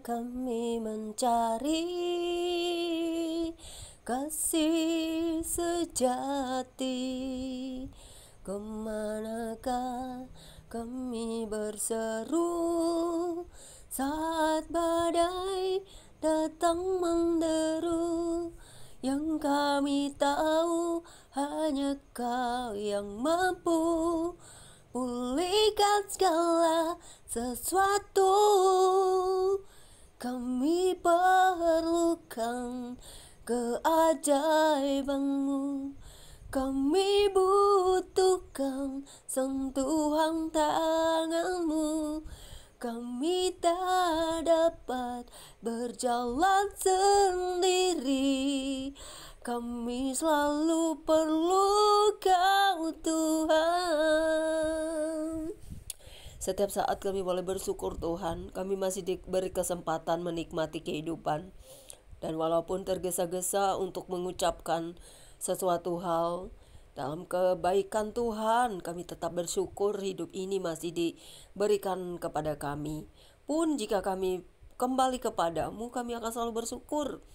kami mencari kasih sejati? Kemanakah kami berseru saat badai datang menderu? Yang kami tahu hanya Kau yang mampu pulihkan segala sesuatu. Kami perlukan keajaiban-Mu. Kami butuhkan sentuhan tangan-Mu. Kami tak dapat berjalan sendiri. Kami selalu perlu Kau, Tuhan. Setiap saat kami boleh bersyukur, Tuhan. Kami masih diberi kesempatan menikmati kehidupan. Dan walaupun tergesa-gesa untuk mengucapkan sesuatu hal, dalam kebaikan Tuhan, kami tetap bersyukur hidup ini masih diberikan kepada kami. Pun jika kami kembali kepadamu, kami akan selalu bersyukur.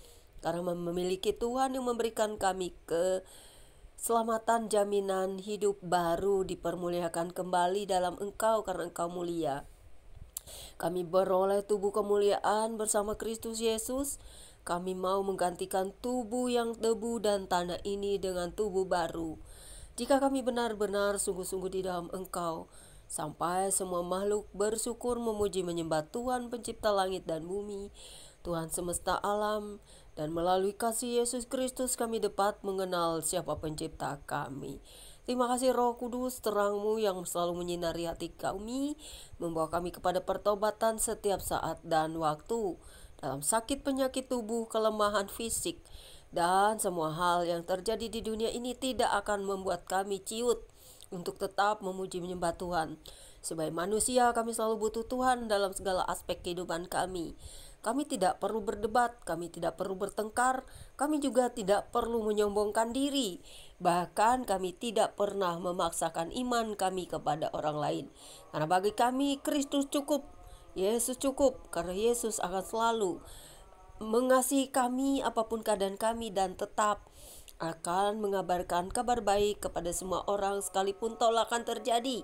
Karena memiliki Tuhan yang memberikan kami keselamatan, jaminan hidup baru, dipermuliakan kembali dalam Engkau karena Engkau mulia. Kami beroleh tubuh kemuliaan bersama Kristus Yesus. Kami mau menggantikan tubuh yang debu dan tanah ini dengan tubuh baru. Jika kami benar-benar sungguh-sungguh di dalam Engkau, sampai semua makhluk bersyukur memuji menyembah Tuhan pencipta langit dan bumi, Tuhan semesta alam, dan melalui kasih Yesus Kristus kami dapat mengenal siapa pencipta kami. Terima kasih Roh Kudus, terang-Mu yang selalu menyinari hati kami, membawa kami kepada pertobatan setiap saat dan waktu, dalam sakit penyakit tubuh, kelemahan fisik, dan semua hal yang terjadi di dunia ini tidak akan membuat kami ciut untuk tetap memuji menyembah Tuhan. Sebagai manusia kami selalu butuh Tuhan dalam segala aspek kehidupan kami. Kami tidak perlu berdebat, kami tidak perlu bertengkar, kami juga tidak perlu menyombongkan diri. Bahkan kami tidak pernah memaksakan iman kami kepada orang lain. Karena bagi kami Kristus cukup, Yesus cukup, karena Yesus akan selalu mengasihi kami apapun keadaan kami dan tetap akan mengabarkan kabar baik kepada semua orang sekalipun tolakan terjadi,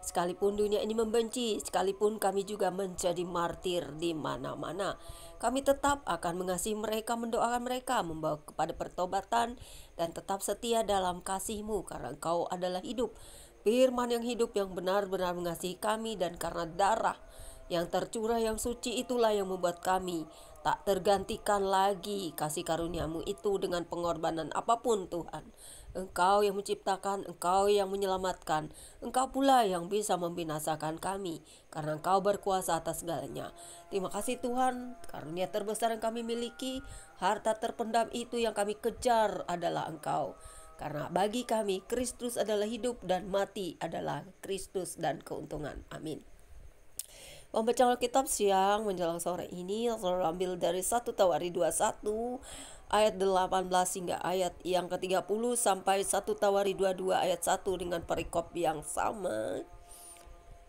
sekalipun dunia ini membenci, sekalipun kami juga menjadi martir di mana-mana. Kami tetap akan mengasihi mereka, mendoakan mereka, membawa kepada pertobatan, dan tetap setia dalam kasih-Mu karena Engkau adalah hidup, firman yang hidup yang benar-benar mengasihi kami, dan karena darah yang tercurah yang suci itulah yang membuat kami tak tergantikan lagi kasih karunia-Mu itu dengan pengorbanan apapun Tuhan. Engkau yang menciptakan, Engkau yang menyelamatkan, Engkau pula yang bisa membinasakan kami, karena Engkau berkuasa atas segalanya. Terima kasih Tuhan, karunia terbesar yang kami miliki, harta terpendam itu yang kami kejar adalah Engkau. Karena bagi kami Kristus adalah hidup dan mati adalah Kristus dan keuntungan. Amin. Pembacaan Alkitab siang menjelang sore ini selalu ambil dari 1 Tawari 21 ayat 18 hingga ayat yang ke-30 sampai 1 Tawari 22 ayat 1 dengan perikop yang sama,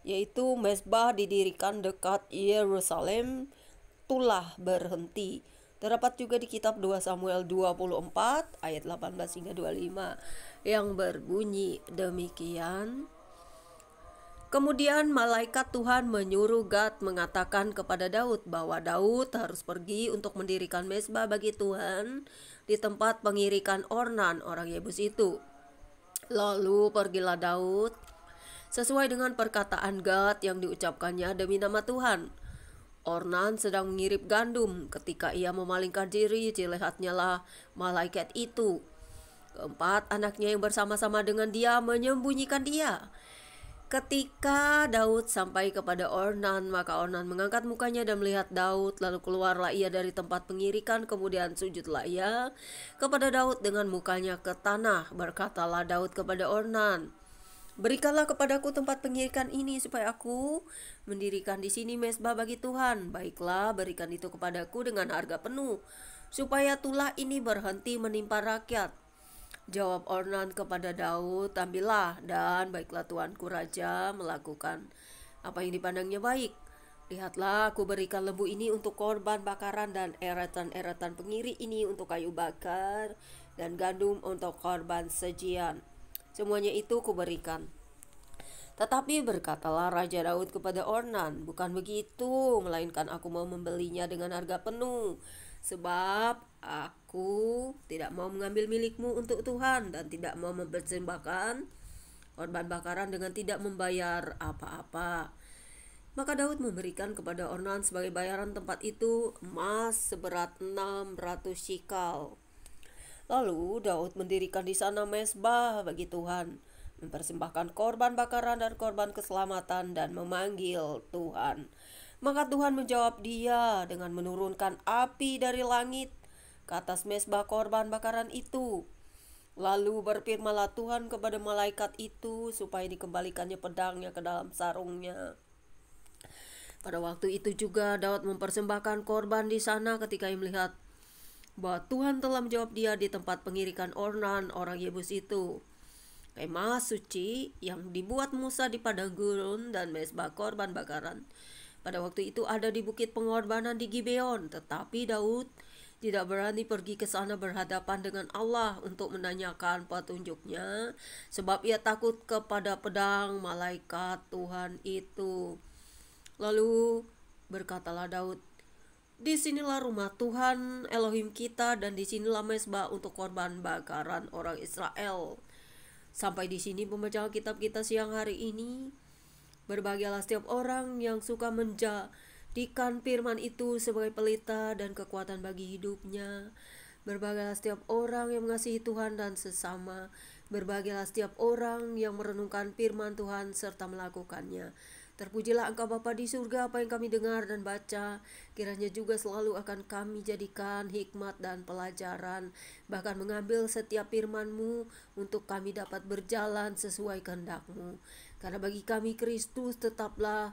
yaitu mezbah didirikan dekat Yerusalem telah berhenti. Terdapat juga di kitab 2 Samuel 24 ayat 18 hingga 25 yang berbunyi demikian. Kemudian malaikat Tuhan menyuruh Gad mengatakan kepada Daud bahwa Daud harus pergi untuk mendirikan mezbah bagi Tuhan di tempat pengirikan Ornan orang Yebus itu. Lalu pergilah Daud sesuai dengan perkataan Gad yang diucapkannya demi nama Tuhan. Ornan sedang mengirip gandum. Ketika ia memalingkan diri, dilihatnya lah malaikat itu. Keempat anaknya yang bersama-sama dengan dia menyembunyikan dia. Ketika Daud sampai kepada Ornan, maka Ornan mengangkat mukanya dan melihat Daud. Lalu keluarlah ia dari tempat pengirikan, kemudian sujudlah ia kepada Daud dengan mukanya ke tanah. Berkatalah Daud kepada Ornan, "Berikanlah kepadaku tempat pengirikan ini supaya aku mendirikan di sini mezbah bagi Tuhan. Baiklah, berikan itu kepadaku dengan harga penuh, supaya tulah ini berhenti menimpa rakyat." Jawab Ornan kepada Daud, "Ambillah, dan baiklah tuanku raja melakukan apa yang dipandangnya baik." Lihatlah, aku berikan lembu ini untuk korban bakaran dan eretan-eretan pengiri ini untuk kayu bakar dan gandum untuk korban sajian. Semuanya itu kuberikan. Tetapi berkatalah Raja Daud kepada Ornan, bukan begitu, melainkan aku mau membelinya dengan harga penuh. Sebab aku tidak mau mengambil milikmu untuk Tuhan dan tidak mau mempersembahkan korban bakaran dengan tidak membayar apa-apa. Maka Daud memberikan kepada Ornan sebagai bayaran tempat itu emas seberat 600 shikal. Lalu Daud mendirikan di sana mezbah bagi Tuhan, mempersembahkan korban bakaran dan korban keselamatan dan memanggil Tuhan. Maka Tuhan menjawab dia dengan menurunkan api dari langit ke atas mezbah korban bakaran itu. Lalu berfirmanlah Tuhan kepada malaikat itu supaya dikembalikannya pedangnya ke dalam sarungnya. Pada waktu itu juga Daud mempersembahkan korban di sana ketika ia melihat bahwa Tuhan telah menjawab dia di tempat pengirikan Ornan orang Yebus itu. Kemah suci yang dibuat Musa di padang gurun dan mezbah korban bakaran pada waktu itu ada di bukit pengorbanan di Gibeon, tetapi Daud tidak berani pergi ke sana berhadapan dengan Allah untuk menanyakan petunjuknya, sebab ia takut kepada pedang malaikat Tuhan itu. Lalu berkatalah Daud, disinilah rumah Tuhan Elohim kita dan disinilah mezbah untuk korban bakaran orang Israel. Sampai di sini pembacaan kitab kita siang hari ini. Berbahagialah setiap orang yang suka menjadikan firman itu sebagai pelita dan kekuatan bagi hidupnya. Berbahagialah setiap orang yang mengasihi Tuhan dan sesama. Berbahagialah setiap orang yang merenungkan firman Tuhan serta melakukannya. Terpujilah Engkau Bapa di surga, apa yang kami dengar dan baca kiranya juga selalu akan kami jadikan hikmat dan pelajaran, bahkan mengambil setiap firman-Mu untuk kami dapat berjalan sesuai kehendak-Mu. Karena bagi kami Kristus tetaplah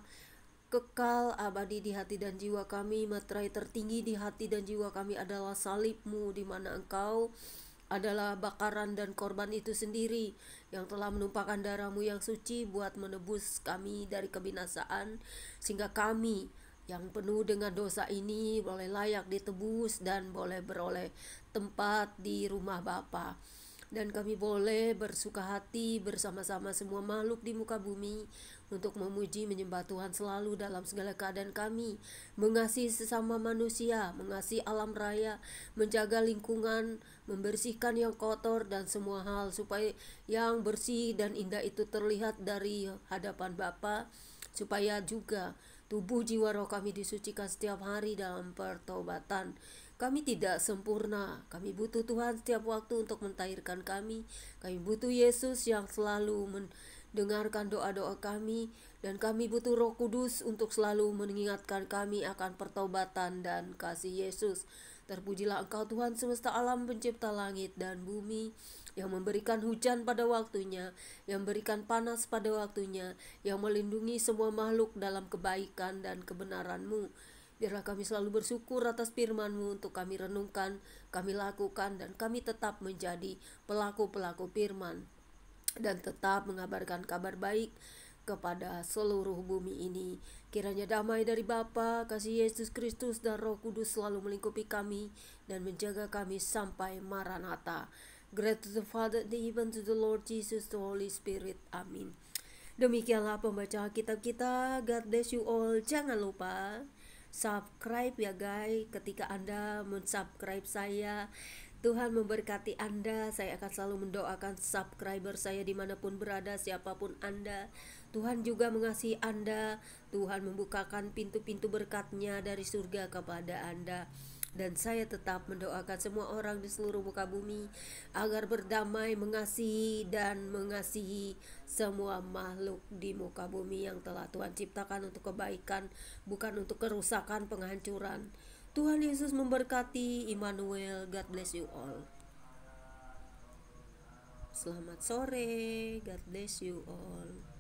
kekal abadi di hati dan jiwa kami. Materai tertinggi di hati dan jiwa kami adalah salib-Mu, di mana Engkau adalah bakaran dan korban itu sendiri yang telah menumpahkan darah-Mu yang suci buat menebus kami dari kebinasaan, sehingga kami yang penuh dengan dosa ini boleh layak ditebus dan boleh beroleh tempat di rumah Bapa. Dan kami boleh bersuka hati bersama-sama semua makhluk di muka bumi untuk memuji menyembah Tuhan selalu dalam segala keadaan kami, mengasihi sesama manusia, mengasihi alam raya, menjaga lingkungan, membersihkan yang kotor dan semua hal supaya yang bersih dan indah itu terlihat dari hadapan Bapa, supaya juga tubuh jiwa roh kami disucikan setiap hari dalam pertobatan. Kami tidak sempurna, kami butuh Tuhan setiap waktu untuk mentahirkan kami. Kami butuh Yesus yang selalu mendengarkan doa-doa kami, dan kami butuh Roh Kudus untuk selalu mengingatkan kami akan pertobatan dan kasih Yesus. Terpujilah Engkau Tuhan semesta alam, pencipta langit dan bumi, yang memberikan hujan pada waktunya, yang memberikan panas pada waktunya, yang melindungi semua makhluk dalam kebaikan dan kebenaran-Mu. Biarlah kami selalu bersyukur atas firman-Mu untuk kami renungkan, kami lakukan, dan kami tetap menjadi pelaku-pelaku firman dan tetap mengabarkan kabar baik kepada seluruh bumi ini. Kiranya damai dari Bapa, kasih Yesus Kristus dan Roh Kudus selalu melingkupi kami dan menjaga kami sampai Maranatha. Glory to the Father, the even to the Lord Jesus, the Holy Spirit. Amin. Demikianlah pembacaan kitab kita. God bless you all. Jangan lupa subscribe ya guys. Ketika Anda mensubscribe saya, Tuhan memberkati Anda. Saya akan selalu mendoakan subscriber saya dimanapun berada, siapapun Anda. Tuhan juga mengasihi Anda. Tuhan membukakan pintu-pintu berkat-Nya dari surga kepada Anda. Dan saya tetap mendoakan semua orang di seluruh muka bumi agar berdamai, mengasihi dan mengasihi semua makhluk di muka bumi yang telah Tuhan ciptakan untuk kebaikan, bukan untuk kerusakan, penghancuran. Tuhan Yesus memberkati. Immanuel. God bless you all. Selamat sore. God bless you all.